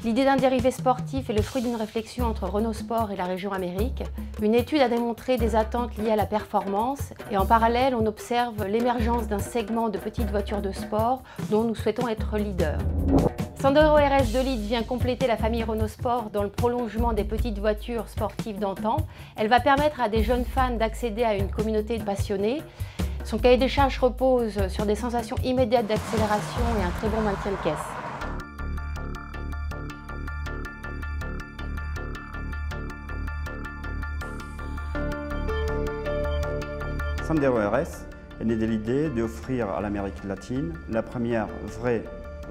L'idée d'un dérivé sportif est le fruit d'une réflexion entre Renault Sport et la région Amérique. Une étude a démontré des attentes liées à la performance et en parallèle, on observe l'émergence d'un segment de petites voitures de sport dont nous souhaitons être leader. Sandero RS 2 litres vient compléter la famille Renault Sport dans le prolongement des petites voitures sportives d'antan. Elle va permettre à des jeunes fans d'accéder à une communauté de passionnés. Son cahier des charges repose sur des sensations immédiates d'accélération et un très bon maintien de caisse. Sandero RS est né de l'idée d'offrir à l'Amérique latine la première vraie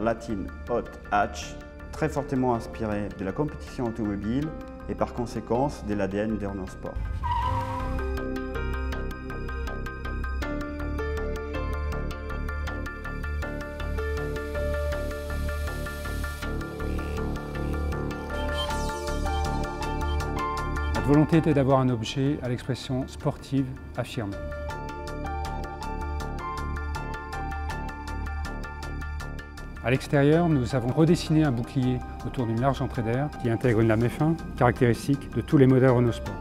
Latin Hot Hatch, très fortement inspirée de la compétition automobile et par conséquent de l'ADN de Renault Sport. Notre volonté était d'avoir un objet à l'expression sportive affirmée. À l'extérieur, nous avons redessiné un bouclier autour d'une large entrée d'air qui intègre une lame F1, caractéristique de tous les modèles Renault Sport.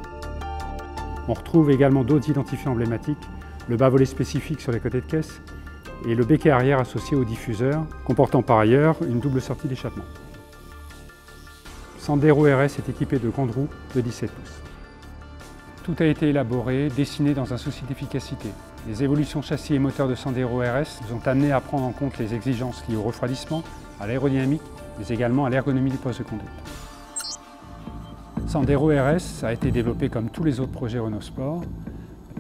On retrouve également d'autres identifiants emblématiques, le bas-volet spécifique sur les côtés de caisse et le béquet arrière associé au diffuseur, comportant par ailleurs une double sortie d'échappement. Sandero RS est équipé de grandes roues de 17 pouces. Tout a été élaboré, dessiné dans un souci d'efficacité. Les évolutions châssis et moteurs de Sandero RS nous ont amenés à prendre en compte les exigences liées au refroidissement, à l'aérodynamique, mais également à l'ergonomie du poste de conduite. Sandero RS a été développé comme tous les autres projets Renault Sport.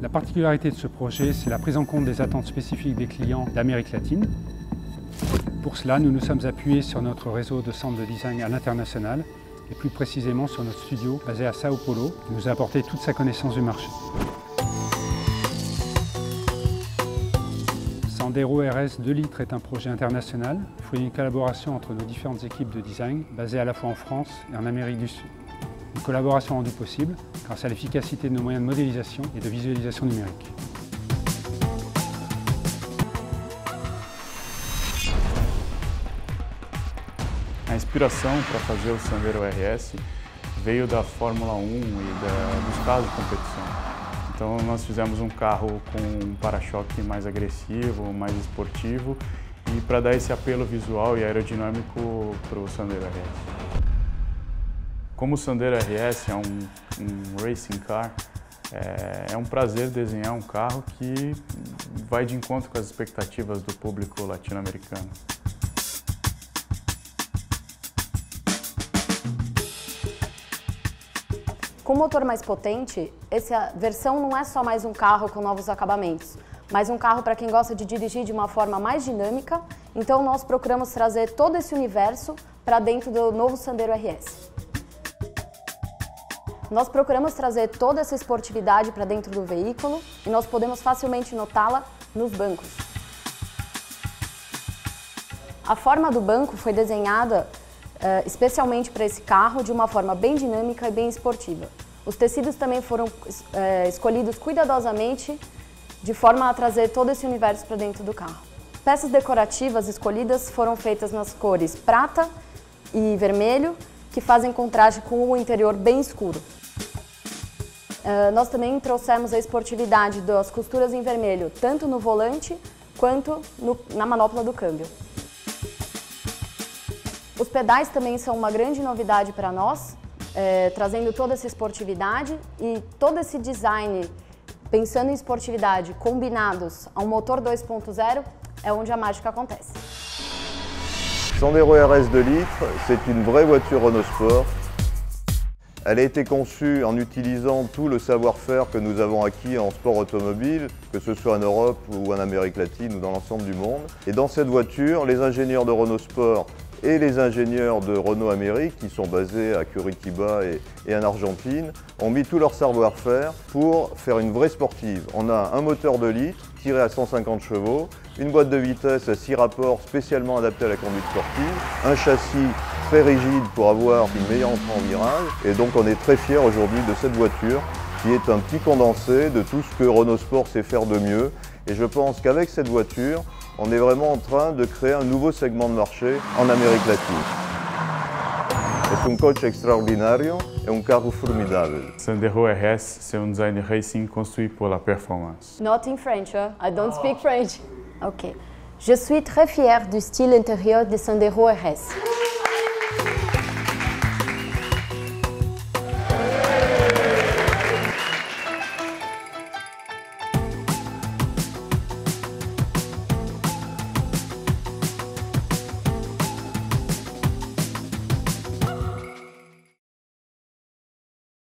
La particularité de ce projet, c'est la prise en compte des attentes spécifiques des clients d'Amérique latine. Pour cela, nous nous sommes appuyés sur notre réseau de centres de design à l'international, et plus précisément sur notre studio basé à Sao Paulo, qui nous a apporté toute sa connaissance du marché. Sandero RS 2 litres est un projet international, fruit d'une collaboration entre nos différentes équipes de design, basées à la fois en France et en Amérique du Sud. Une collaboration rendue possible grâce à l'efficacité de nos moyens de modélisation et de visualisation numérique. A inspiração para fazer o Sandero RS veio da Fórmula 1 e dos carros de competição. Então nós fizemos um carro com um para-choque mais agressivo, mais esportivo e para dar esse apelo visual e aerodinâmico para o Sandero RS. Como o Sandero RS é um racing car, é um prazer desenhar um carro que vai de encontro com as expectativas do público latino-americano. Com motor mais potente, essa versão não é só mais um carro com novos acabamentos, mas um carro para quem gosta de dirigir de uma forma mais dinâmica, então nós procuramos trazer todo esse universo para dentro do novo Sandero RS. Nós procuramos trazer toda essa esportividade para dentro do veículo e nós podemos facilmente notá-la nos bancos. A forma do banco foi desenhada especialmente para esse carro de uma forma bem dinâmica e bem esportiva. Os tecidos também foram escolhidos cuidadosamente de forma a trazer todo esse universo para dentro do carro. Peças decorativas escolhidas foram feitas nas cores prata e vermelho, que fazem contraste com o interior bem escuro. Nós também trouxemos a esportividade das costuras em vermelho, tanto no volante quanto na manopla do câmbio. Os pedais também são uma grande novidade para nós, trazendo toda essa esportividade e todo esse design, pensando em esportividade, combinados a um motor 2.0, é onde a mágica acontece. Sandero RS 2 litres, c'est une vraie voiture Renault Sport. Elle a été conçue en utilisant tout le savoir-faire que nous avons acquis en sport automobile, que ce soit en Europe ou en Amérique latine ou dans l'ensemble du monde. Et dans cette voiture, les ingénieurs de Renault Sport et les ingénieurs de Renault Amérique, qui sont basés à Curitiba et en Argentine, ont mis tout leur savoir-faire pour faire une vraie sportive. On a un moteur 2 litres tiré à 150 chevaux, une boîte de vitesse à 6 rapports spécialement adaptée à la conduite sportive, un châssis très rigide pour avoir une meilleure entrée en virage. Et donc on est très fiers aujourd'hui de cette voiture qui est un petit condensé de tout ce que Renault Sport sait faire de mieux. Et je pense qu'avec cette voiture, on est vraiment en train de créer un nouveau segment de marché en Amérique latine. um coche extraordinário, é um carro formidável. Sandero RS, c'est un design racing construit pour la performance. Not in French, huh? I don't speak French. Ok. Je suis très fière du style intérieur de Sandero RS.